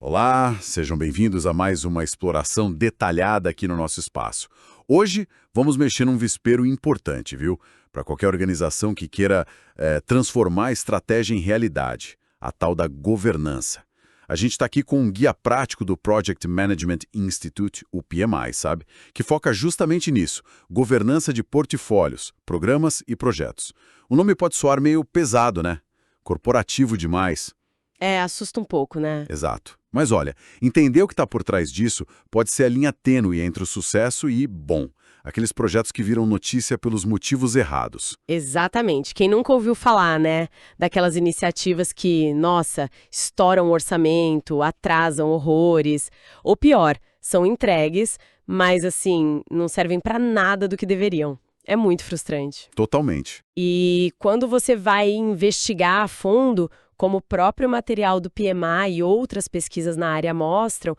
Olá, sejam bem-vindos a mais uma exploração detalhada aqui no nosso espaço. Hoje vamos mexer num vespeiro importante, viu? Para qualquer organização que queira transformar a estratégia em realidade, a tal da governança. A gente está aqui com um guia prático do Project Management Institute, o PMI, sabe? Que foca justamente nisso, governança de portfólios, programas e projetos. O nome pode soar meio pesado, né? Corporativo demais. Assusta um pouco, né? Exato. Mas olha, entender o que está por trás disso pode ser a linha tênue entre o sucesso e, bom, aqueles projetos que viram notícia pelos motivos errados. Exatamente. Quem nunca ouviu falar, né? Daquelas iniciativas que, nossa, estouram o orçamento, atrasam horrores. Ou pior, são entregues, mas assim, não servem para nada do que deveriam. É muito frustrante. Totalmente. E quando você vai investigar a fundo, como o próprio material do PMI e outras pesquisas na área mostram,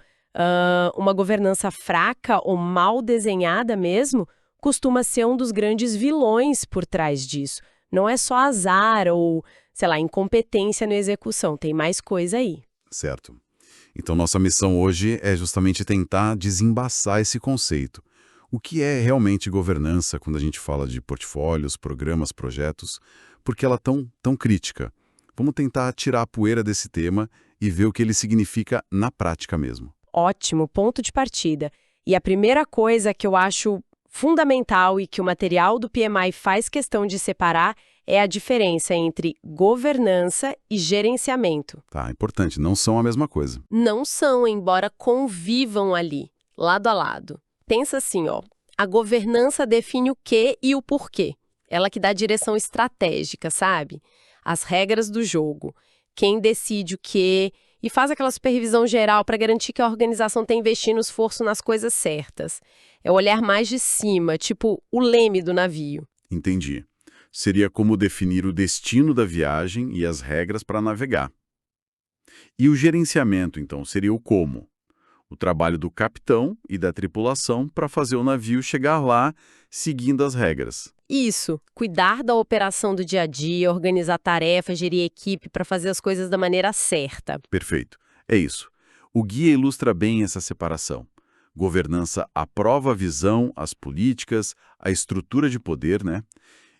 uma governança fraca ou mal desenhada mesmo costuma ser um dos grandes vilões por trás disso. Não é só azar ou, sei lá, incompetência na execução, tem mais coisa aí. Certo. Então nossa missão hoje é justamente tentar desembaçar esse conceito. O que é realmente governança quando a gente fala de portfólios, programas, projetos? Por que ela é tão crítica? Vamos tentar tirar a poeira desse tema e ver o que ele significa na prática mesmo. Ótimo, ponto de partida. E a primeira coisa que eu acho fundamental e que o material do PMI faz questão de separar é a diferença entre governança e gerenciamento. Tá, importante, não são a mesma coisa. Não são, embora convivam ali, lado a lado. Pensa assim, ó, a governança define o que e o porquê. Ela que dá direção estratégica, sabe? As regras do jogo, quem decide o quê e faz aquela supervisão geral para garantir que a organização está investindo esforço nas coisas certas. É o olhar mais de cima, tipo o leme do navio. Entendi. Seria como definir o destino da viagem e as regras para navegar. E o gerenciamento, então, seria o como? O trabalho do capitão e da tripulação para fazer o navio chegar lá seguindo as regras. Isso, cuidar da operação do dia a dia, organizar tarefas, gerir equipe para fazer as coisas da maneira certa. Perfeito. É isso. O guia ilustra bem essa separação. Governança aprova a visão, as políticas, a estrutura de poder, né?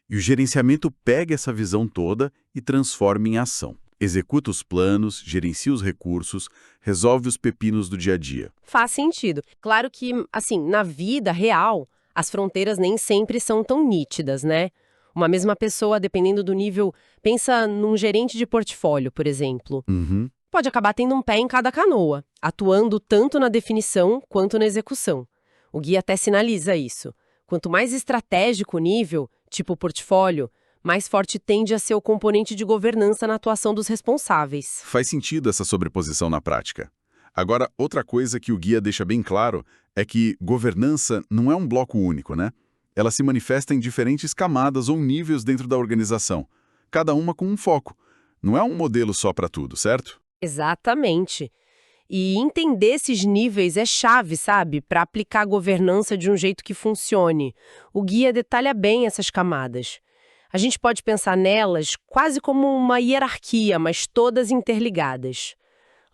E o gerenciamento pega essa visão toda e transforma em ação. Executa os planos, gerencia os recursos, resolve os pepinos do dia a dia. Faz sentido. Claro que, assim, na vida real, as fronteiras nem sempre são tão nítidas, né? Uma mesma pessoa, dependendo do nível, pensa num gerente de portfólio, por exemplo. Uhum. Pode acabar tendo um pé em cada canoa, atuando tanto na definição quanto na execução. O guia até sinaliza isso. Quanto mais estratégico o nível, tipo portfólio, mais forte tende a ser o componente de governança na atuação dos responsáveis. Faz sentido essa sobreposição na prática. Agora, outra coisa que o guia deixa bem claro é que governança não é um bloco único, né? Ela se manifesta em diferentes camadas ou níveis dentro da organização, cada uma com um foco. Não é um modelo só para tudo, certo? Exatamente. E entender esses níveis é chave, sabe? Para aplicar a governança de um jeito que funcione. O guia detalha bem essas camadas. A gente pode pensar nelas quase como uma hierarquia, mas todas interligadas.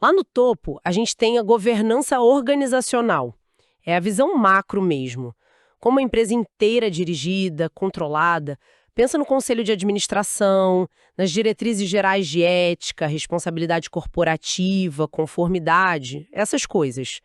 Lá no topo, a gente tem a governança organizacional. É a visão macro mesmo. Como a empresa inteira dirigida, controlada, pensa no conselho de administração, nas diretrizes gerais de ética, responsabilidade corporativa, conformidade, essas coisas.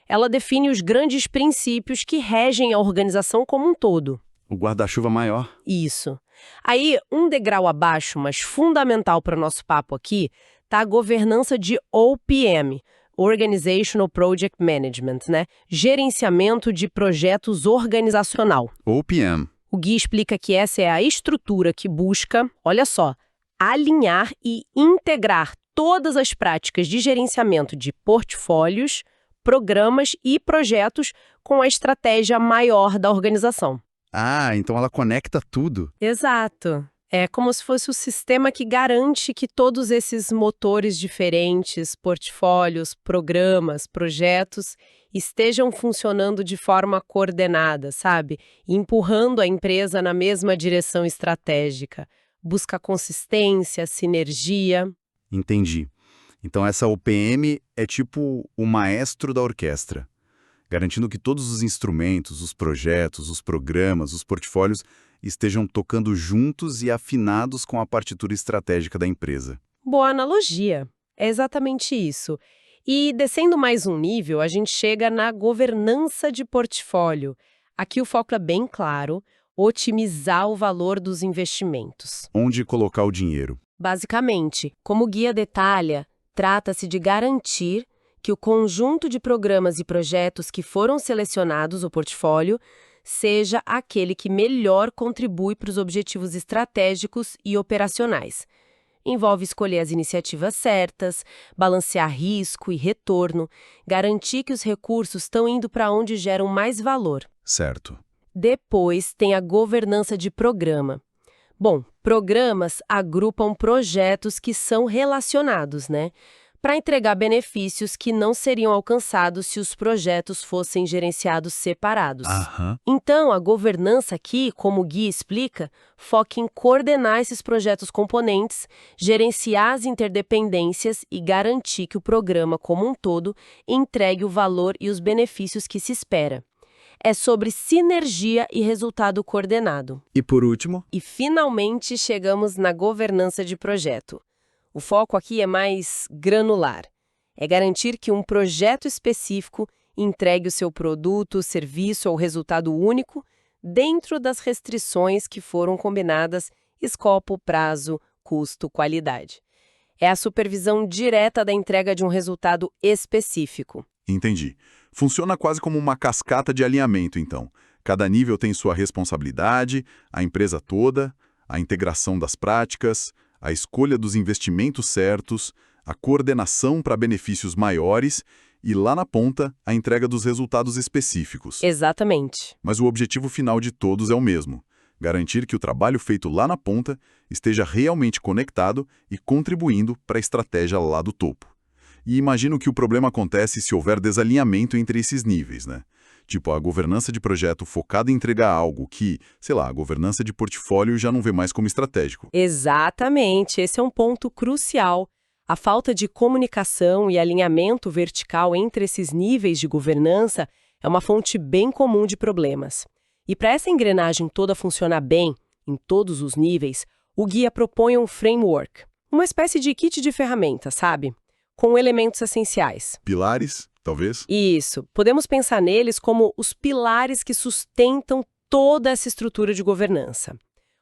Ela define os grandes princípios que regem a organização como um todo. O guarda-chuva maior. Isso. Aí, um degrau abaixo, mas fundamental para o nosso papo aqui, está a governança de OPM, Organizational Project Management, né? Gerenciamento de projetos organizacional. OPM. O guia explica que essa é a estrutura que busca, olha só, alinhar e integrar todas as práticas de gerenciamento de portfólios, programas e projetos com a estratégia maior da organização. Ah, então ela conecta tudo. Exato. É como se fosse o sistema que garante que todos esses motores diferentes, portfólios, programas, projetos, estejam funcionando de forma coordenada, sabe? Empurrando a empresa na mesma direção estratégica. Busca consistência, sinergia. Entendi. Então essa OPM é tipo o maestro da orquestra, garantindo que todos os instrumentos, os projetos, os programas, os portfólios estejam tocando juntos e afinados com a partitura estratégica da empresa. Boa analogia. É exatamente isso. E descendo mais um nível, a gente chega na governança de portfólio. Aqui o foco é bem claro: otimizar o valor dos investimentos. Onde colocar o dinheiro? Basicamente, como o guia detalha, trata-se de garantir que o conjunto de programas e projetos que foram selecionados ao portfólio seja aquele que melhor contribui para os objetivos estratégicos e operacionais. Envolve escolher as iniciativas certas, balancear risco e retorno, garantir que os recursos estão indo para onde geram mais valor. Certo. Depois tem a governança de programa. Bom, programas agrupam projetos que são relacionados, né? Para entregar benefícios que não seriam alcançados se os projetos fossem gerenciados separados. Então, a governança aqui, como o guia explica, foca em coordenar esses projetos componentes, gerenciar as interdependências e garantir que o programa como um todo entregue o valor e os benefícios que se espera. É sobre sinergia e resultado coordenado. E por último? E finalmente chegamos na governança de projeto. O foco aqui é mais granular. É garantir que um projeto específico entregue o seu produto, serviço ou resultado único dentro das restrições que foram combinadas: escopo, prazo, custo, qualidade. É a supervisão direta da entrega de um resultado específico. Entendi. Funciona quase como uma cascata de alinhamento, então. Cada nível tem sua responsabilidade, a empresa toda, a integração das práticas, a escolha dos investimentos certos, a coordenação para benefícios maiores e, lá na ponta, a entrega dos resultados específicos. Exatamente. Mas o objetivo final de todos é o mesmo: garantir que o trabalho feito lá na ponta esteja realmente conectado e contribuindo para a estratégia lá do topo. E imagino que o problema acontece se houver desalinhamento entre esses níveis, né? Tipo, a governança de projeto focada em entregar algo que, sei lá, a governança de portfólio já não vê mais como estratégico. Exatamente, esse é um ponto crucial. A falta de comunicação e alinhamento vertical entre esses níveis de governança é uma fonte bem comum de problemas. E para essa engrenagem toda funcionar bem, em todos os níveis, o guia propõe um framework, uma espécie de kit de ferramentas, sabe? Com elementos essenciais. Pilares, talvez? Isso. Podemos pensar neles como os pilares que sustentam toda essa estrutura de governança.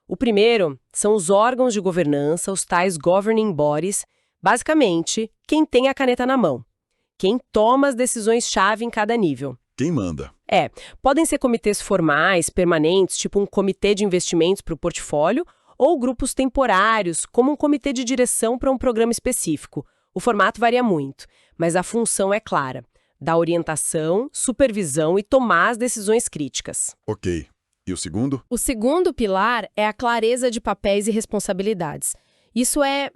O primeiro são os órgãos de governança, os tais governing bodies, basicamente, quem tem a caneta na mão, quem toma as decisões-chave em cada nível. Quem manda? Podem ser comitês formais, permanentes, tipo um comitê de investimentos para o portfólio, ou grupos temporários, como um comitê de direção para um programa específico. O formato varia muito, mas a função é clara: dar orientação, supervisão e tomar as decisões críticas. Ok. E o segundo? O segundo pilar é a clareza de papéis e responsabilidades. Isso é,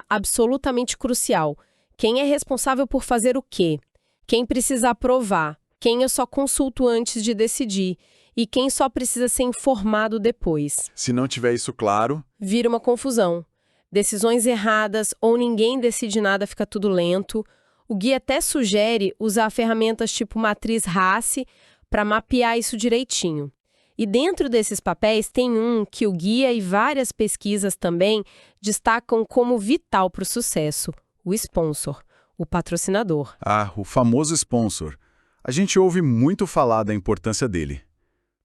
absolutamente crucial. Quem é responsável por fazer o quê? Quem precisa aprovar? Quem eu só consulto antes de decidir? E quem só precisa ser informado depois? Se não tiver isso claro... Vira uma confusão. Decisões erradas ou ninguém decide nada, fica tudo lento. O guia até sugere usar ferramentas tipo matriz RACE para mapear isso direitinho. E dentro desses papéis tem um que o guia e várias pesquisas também destacam como vital para o sucesso: o sponsor, o patrocinador. Ah, o famoso sponsor. A gente ouve muito falar da importância dele.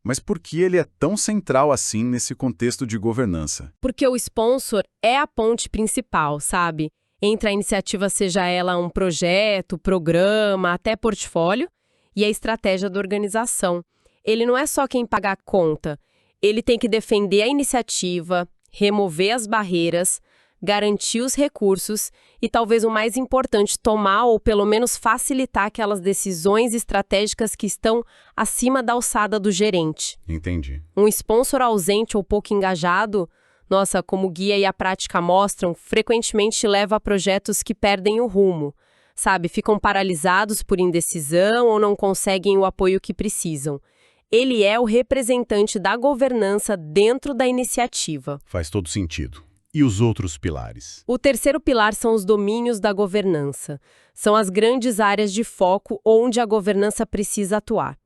Mas por que ele é tão central assim nesse contexto de governança? Porque o sponsor é a ponte principal, sabe? Entre a iniciativa, seja ela um projeto, programa, até portfólio, e a estratégia da organização. Ele não é só quem paga a conta. Ele tem que defender a iniciativa, remover as barreiras, garantir os recursos e, talvez o mais importante, tomar ou pelo menos facilitar aquelas decisões estratégicas que estão acima da alçada do gerente. Entendi. Um sponsor ausente ou pouco engajado, como o guia e a prática mostram, frequentemente leva a projetos que perdem o rumo, sabe? Ficam paralisados por indecisão ou não conseguem o apoio que precisam. Ele é o representante da governança dentro da iniciativa. Faz todo sentido. E os outros pilares? O terceiro pilar são os domínios da governança. São as grandes áreas de foco onde a governança precisa atuar.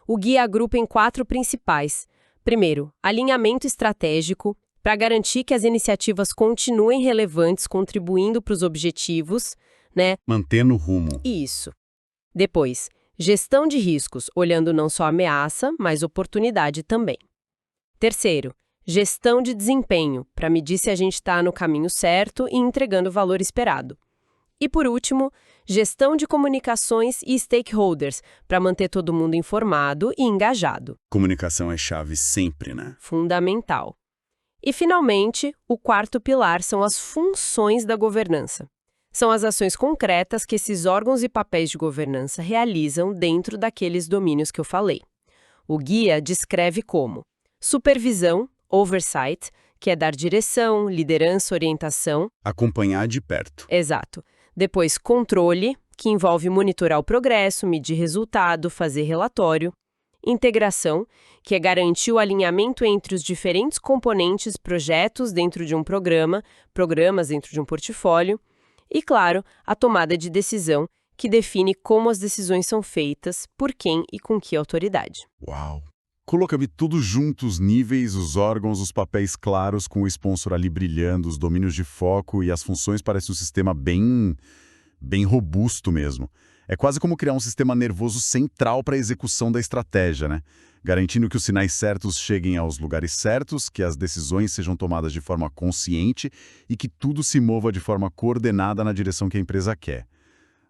O guia agrupa em 4 principais. Primeiro, alinhamento estratégico, para garantir que as iniciativas continuem relevantes, contribuindo para os objetivos, né? Mantendo o rumo. Isso. Depois, gestão de riscos, olhando não só ameaça, mas oportunidade também. Terceiro, gestão de desempenho, para medir se a gente está no caminho certo e entregando o valor esperado. E por último, gestão de comunicações e stakeholders, para manter todo mundo informado e engajado. Comunicação é chave sempre, né? Fundamental. E, finalmente, o quarto pilar são as funções da governança. São as ações concretas que esses órgãos e papéis de governança realizam dentro daqueles domínios que eu falei. O guia descreve como supervisão, oversight, que é dar direção, liderança, orientação. Acompanhar de perto. Exato. Depois, controle, que envolve monitorar o progresso, medir resultado, fazer relatório. Integração, que é garantir o alinhamento entre os diferentes componentes, projetos dentro de um programa, programas dentro de um portfólio. E, claro, a tomada de decisão, que define como as decisões são feitas, por quem e com que autoridade. Uau! Coloca-me tudo junto, os níveis, os órgãos, os papéis claros, com o sponsor ali brilhando, os domínios de foco e as funções. Parece um sistema bem robusto mesmo. É quase como criar um sistema nervoso central para a execução da estratégia, né? Garantindo que os sinais certos cheguem aos lugares certos, que as decisões sejam tomadas de forma consciente e que tudo se mova de forma coordenada na direção que a empresa quer.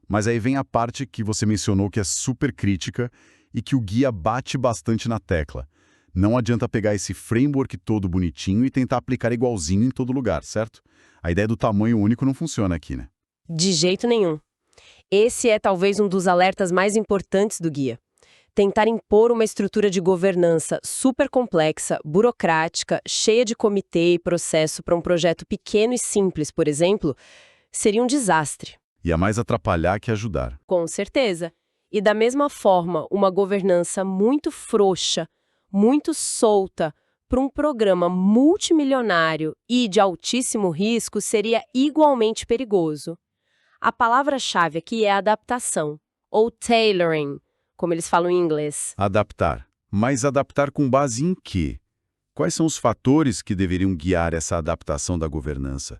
Mas aí vem a parte que você mencionou que é super crítica e que o guia bate bastante na tecla. Não adianta pegar esse framework todo bonitinho e tentar aplicar igualzinho em todo lugar, certo? A ideia do tamanho único não funciona aqui, né? De jeito nenhum. Esse é talvez um dos alertas mais importantes do guia. Tentar impor uma estrutura de governança super complexa, burocrática, cheia de comitê e processo para um projeto pequeno e simples, por exemplo, seria um desastre. E a mais atrapalhar que ajudar. Com certeza. E da mesma forma, uma governança muito frouxa, muito solta, para um programa multimilionário e de altíssimo risco seria igualmente perigoso. A palavra-chave aqui é adaptação, ou tailoring, como eles falam em inglês. Adaptar. Mas adaptar com base em quê? Quais são os fatores que deveriam guiar essa adaptação da governança?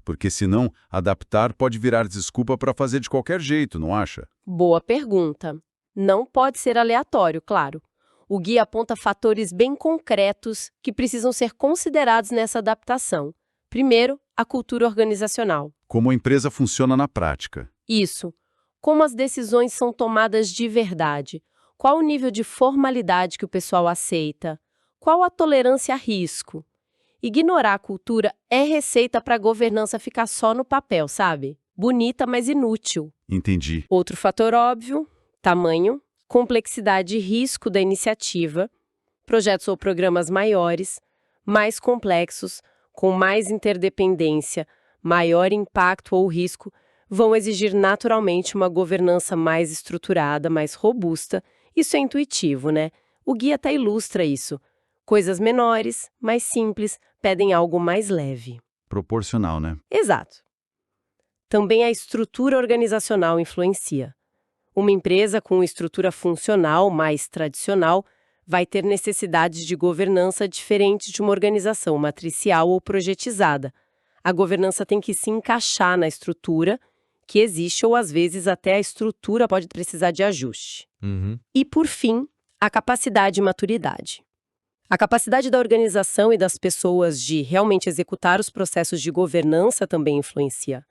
Porque senão, adaptar pode virar desculpa para fazer de qualquer jeito, não acha? Boa pergunta. Não pode ser aleatório, claro. O guia aponta fatores bem concretos que precisam ser considerados nessa adaptação. Primeiro, a cultura organizacional. Como a empresa funciona na prática. Isso. Como as decisões são tomadas de verdade? Qual o nível de formalidade que o pessoal aceita? Qual a tolerância a risco? Ignorar a cultura é receita para a governança ficar só no papel, sabe? Bonita, mas inútil. Entendi. Outro fator óbvio, tamanho, complexidade e risco da iniciativa, projetos ou programas maiores, mais complexos, com mais interdependência, maior impacto ou risco, vão exigir naturalmente uma governança mais estruturada, mais robusta. Isso é intuitivo, né? O guia até ilustra isso. Coisas menores, mais simples, pedem algo mais leve. Proporcional, né? Exato. Também a estrutura organizacional influencia. Uma empresa com estrutura funcional mais tradicional vai ter necessidades de governança diferentes de uma organização matricial ou projetizada. A governança tem que se encaixar na estrutura que existe ou, às vezes, até a estrutura pode precisar de ajuste. E, por fim, a capacidade e maturidade. A capacidade da organização e das pessoas de realmente executar os processos de governança também influencia.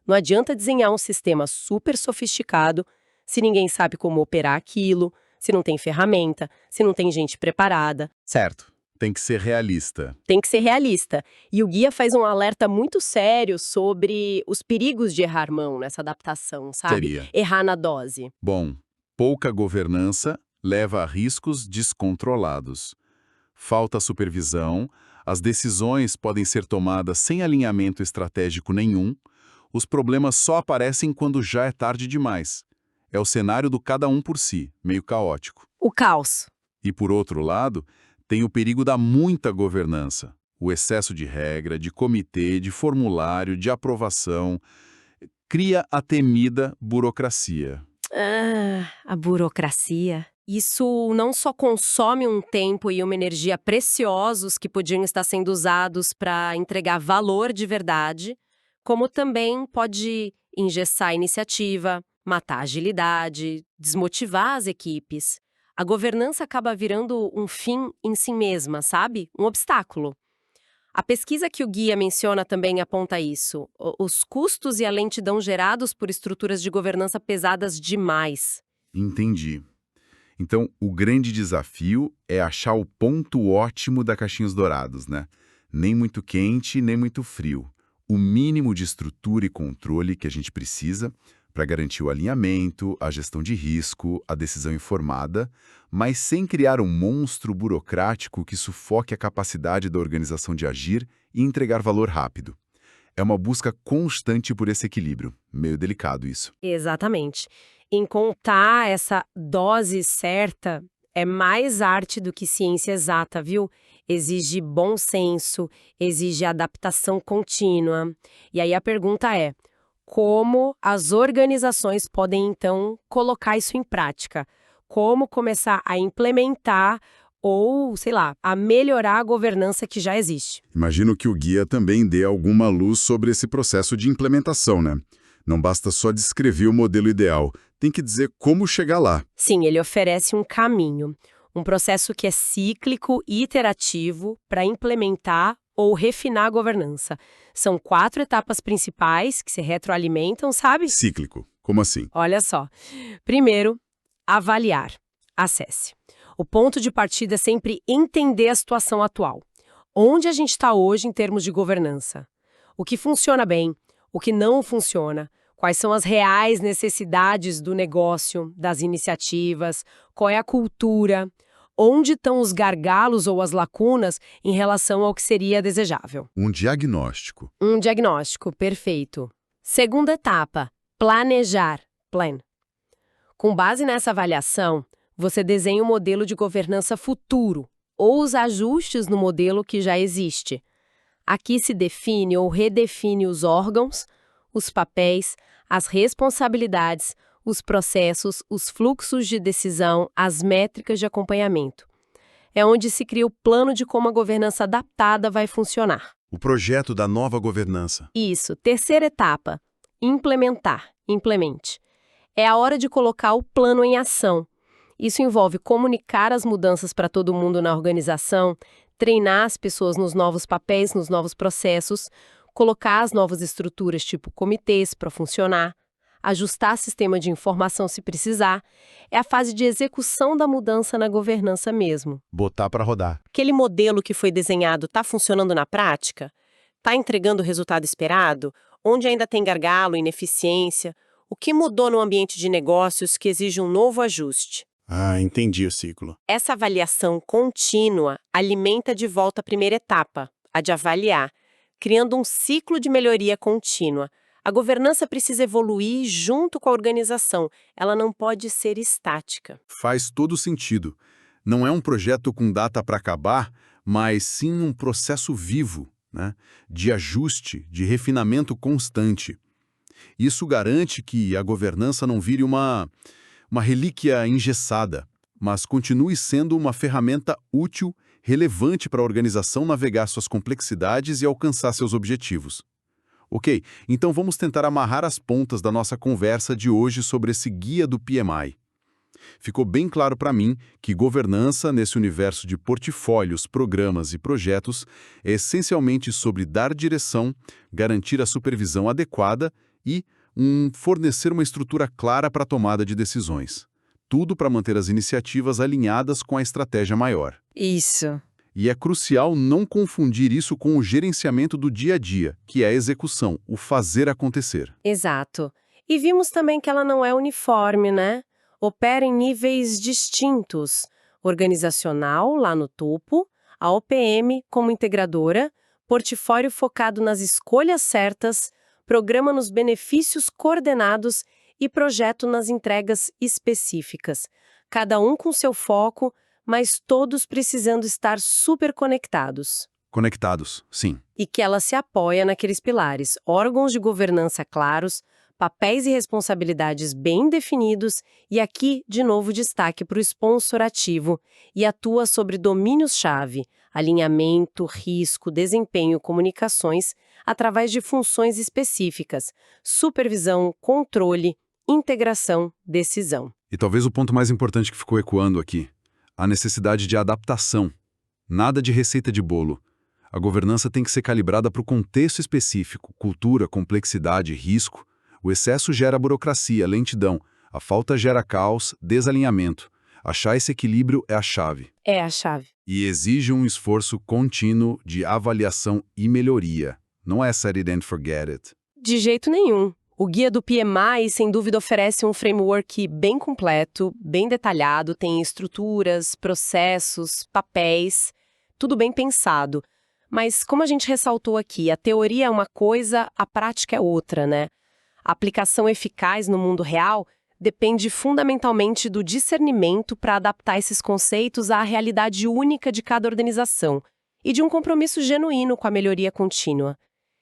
Não adianta desenhar um sistema super sofisticado se ninguém sabe como operar aquilo, se não tem ferramenta, se não tem gente preparada. Certo. Tem que ser realista. Tem que ser realista. E o guia faz um alerta muito sério sobre os perigos de errar mão nessa adaptação, sabe? Seria. Errar na dose. Bom, pouca governança leva a riscos descontrolados. Falta supervisão, as decisões podem ser tomadas sem alinhamento estratégico nenhum, os problemas só aparecem quando já é tarde demais. É o cenário do cada um por si, meio caótico. O caos. E, por outro lado, tem o perigo da muita governança, O excesso de regra, de comitê, de formulário, de aprovação, cria a temida burocracia. A burocracia. Isso não só consome um tempo e uma energia preciosos que podiam estar sendo usados para entregar valor de verdade, como também pode engessar a iniciativa, matar a agilidade, desmotivar as equipes. A governança acaba virando um fim em si mesma, sabe? Um obstáculo. A pesquisa que o guia menciona também aponta isso. Os custos e a lentidão gerados por estruturas de governança pesadas demais. Entendi. Então, o grande desafio é achar o ponto ótimo da Caixinhos Dourados, né? Nem muito quente, nem muito frio. O mínimo de estrutura e controle que a gente precisa para garantir o alinhamento, a gestão de risco, a decisão informada, mas sem criar um monstro burocrático que sufoque a capacidade da organização de agir e entregar valor rápido. É uma busca constante por esse equilíbrio. Meio delicado isso. Exatamente. Encontrar essa dose certa é mais arte do que ciência exata, viu? Exige bom senso, exige adaptação contínua. E aí a pergunta é: como as organizações podem, então, colocar isso em prática? Como começar a implementar ou, sei lá, a melhorar a governança que já existe? Imagino que o guia também dê alguma luz sobre esse processo de implementação, né? Não basta só descrever o modelo ideal, tem que dizer como chegar lá. Sim, ele oferece um caminho, um processo que é cíclico e iterativo para implementar ou refinar a governança. São 4 etapas principais que se retroalimentam, sabe? Cíclico. Como assim? Olha só. Primeiro, avaliar. Acesse. O ponto de partida é sempre entender a situação atual. Onde a gente está hoje em termos de governança? O que funciona bem? O que não funciona? Quais são as reais necessidades do negócio, das iniciativas? Qual é a cultura? Onde estão os gargalos ou as lacunas em relação ao que seria desejável? Um diagnóstico. Um diagnóstico, perfeito. Segunda etapa, planejar, plan. Com base nessa avaliação, você desenha um modelo de governança futuro ou os ajustes no modelo que já existe. Aqui se define ou redefine os órgãos, os papéis, as responsabilidades, os processos, os fluxos de decisão, as métricas de acompanhamento. É onde se cria o plano de como a governança adaptada vai funcionar. O projeto da nova governança. Isso. Terceira etapa, implementar, implemente. É a hora de colocar o plano em ação. Isso envolve comunicar as mudanças para todo mundo na organização, treinar as pessoas nos novos papéis, nos novos processos, colocar as novas estruturas tipo comitês para funcionar, ajustar sistema de informação se precisar. É a fase de execução da mudança na governança mesmo. Botar para rodar. Aquele modelo que foi desenhado está funcionando na prática? Está entregando o resultado esperado? Onde ainda tem gargalo, ineficiência? O que mudou no ambiente de negócios que exige um novo ajuste? Ah, entendi o ciclo. Essa avaliação contínua alimenta de volta a primeira etapa, a de avaliar, criando um ciclo de melhoria contínua. A governança precisa evoluir junto com a organização, ela não pode ser estática. Faz todo sentido. Não é um projeto com data para acabar, mas sim um processo vivo, né? De ajuste, de refinamento constante. Isso garante que a governança não vire uma relíquia engessada, mas continue sendo uma ferramenta útil, relevante para a organização navegar suas complexidades e alcançar seus objetivos. Ok, então vamos tentar amarrar as pontas da nossa conversa de hoje sobre esse guia do PMI. Ficou bem claro para mim que governança nesse universo de portfólios, programas e projetos é essencialmente sobre dar direção, garantir a supervisão adequada e fornecer uma estrutura clara para a tomada de decisões. Tudo para manter as iniciativas alinhadas com a estratégia maior. Isso. E é crucial não confundir isso com o gerenciamento do dia a dia, que é a execução, o fazer acontecer. Exato. E vimos também que ela não é uniforme, né? Opera em níveis distintos. Organizacional, lá no topo, a OPM como integradora, portfólio focado nas escolhas certas, programa nos benefícios coordenados e projeto nas entregas específicas. Cada um com seu foco, mas todos precisando estar super conectados. Conectados, sim. E que ela se apoia naqueles pilares, órgãos de governança claros, papéis e responsabilidades bem definidos e aqui, de novo, destaque para o sponsor ativo e atua sobre domínios-chave, alinhamento, risco, desempenho, comunicações, através de funções específicas, supervisão, controle, integração, decisão. E talvez o ponto mais importante que ficou ecoando aqui, a necessidade de adaptação. Nada de receita de bolo. A governança tem que ser calibrada para o contexto específico, cultura, complexidade, risco. O excesso gera burocracia, lentidão. A falta gera caos, desalinhamento. Achar esse equilíbrio é a chave. É a chave. E exige um esforço contínuo de avaliação e melhoria. Não é set it and forget it. De jeito nenhum. O guia do PMI, sem dúvida, oferece um framework bem completo, bem detalhado, tem estruturas, processos, papéis, tudo bem pensado. Mas, como a gente ressaltou aqui, a teoria é uma coisa, a prática é outra, né? A aplicação eficaz no mundo real depende fundamentalmente do discernimento para adaptar esses conceitos à realidade única de cada organização e de um compromisso genuíno com a melhoria contínua.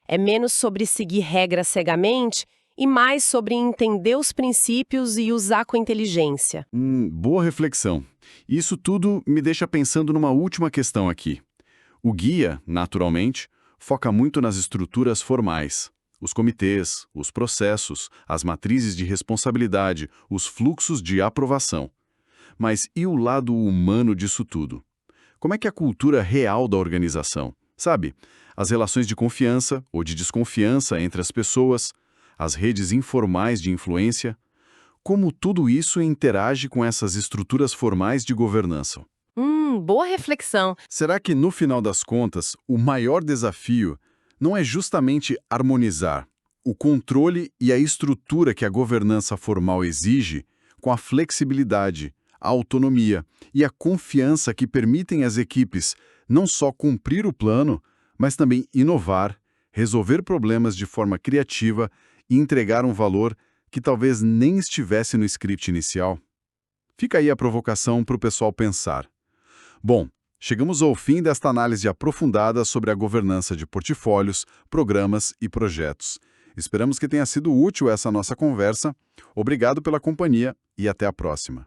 É menos sobre seguir regras cegamente e mais sobre entender os princípios e usar com inteligência. Boa reflexão. Isso tudo me deixa pensando numa última questão aqui. O guia, naturalmente, foca muito nas estruturas formais. Os comitês, os processos, as matrizes de responsabilidade, os fluxos de aprovação. Mas e o lado humano disso tudo? Como é que é a cultura real da organização? Sabe, as relações de confiança ou de desconfiança entre as pessoas, as redes informais de influência, como tudo isso interage com essas estruturas formais de governança? Boa reflexão. Será que, no final das contas, o maior desafio não é justamente harmonizar o controle e a estrutura que a governança formal exige com a flexibilidade, a autonomia e a confiança que permitem às equipes não só cumprir o plano, mas também inovar, resolver problemas de forma criativa e entregar um valor que talvez nem estivesse no script inicial? Fica aí a provocação para o pessoal pensar. Bom, chegamos ao fim desta análise aprofundada sobre a governança de portfólios, programas e projetos. Esperamos que tenha sido útil essa nossa conversa. Obrigado pela companhia e até a próxima.